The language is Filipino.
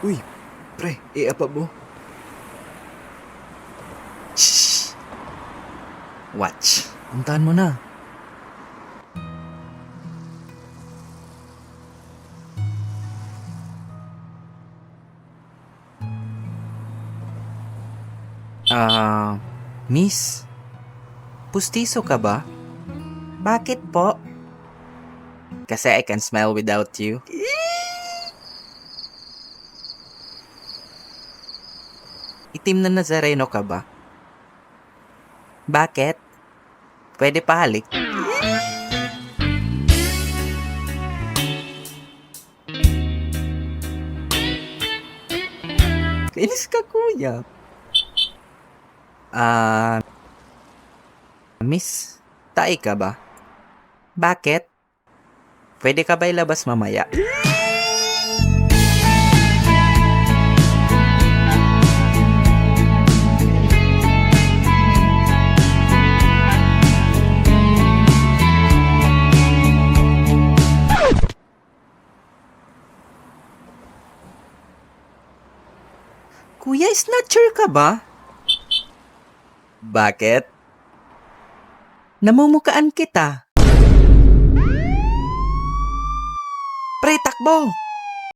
Uy, pre, apa mo? Shh! Watch. Puntahan mo na. Miss? Pustiso ka ba? Bakit po? Kasi I can smile without you. Itim na Nazareno ka ba? Bakit? Pwede pa halik? Kainis ka, kuya. Miss, tae ka ba? Bakit? Pwede ka ba ilabas mamaya? Kuya, snatcher ka ba? Bakit? Namumukaan kita. Pre, takbo!